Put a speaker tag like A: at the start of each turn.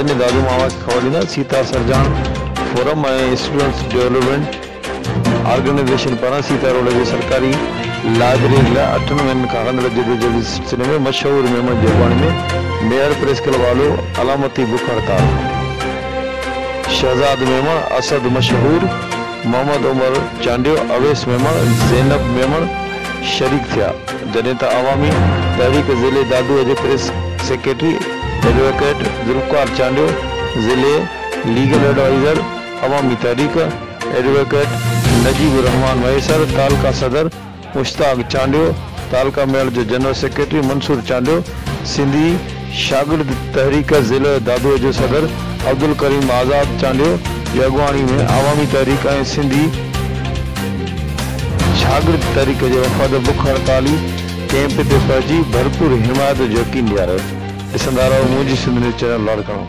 A: वॾे दादू मामा खे ख़बर ॾींदा। सीता सरजान फोरम ऐं स्टूडेंट्स डेवलपमेंट ऑर्गेनाइजेशन पारां सीता रोड जे सरकारी लाइब्रेरी लाइ 8 महीननि खां हलंदड़ जदोजहद सिलसिले में मशहूर मेमन जी अॻवानी में मेयर प्रेस क्लब वालो अलामती बुख हड़ताल। शहजाद मेमन, असद मशहूर, मोहम्मद उमर चांडियो, अवैस मेमन, ज़ैनब मेमन शरीक थिया, जॾहिं त अवामी तहरीक ज़िले दादूअ जे press secretary advocate Zulfikar Chandio, ज़िले लीगल एडवाइज़र अवामी तहरीक एडवोकेट नजीबुर रहमान मैसर, तालका सदर मुश्ताक चांडियो, तालका मेल जो जनरल सेक्रेटरी मंसूर चांडियो, सिंधी शागिर्द तहरीक ज़िले दादूअ जो सदर अब्दुल करीम आज़ाद चांडियो जी अॻवानी में अवामी तहरीक ऐं सिंधी शागिर्द तहरीक जे वफ़ाद बुख हड़ताली कैंप ते पहुची भरपूर हिमायत जो यकीन ॾियारियो। ॾिसंदा रहो मुंहिंजी सिंध न्यूज़ चैनल लाड़काणो।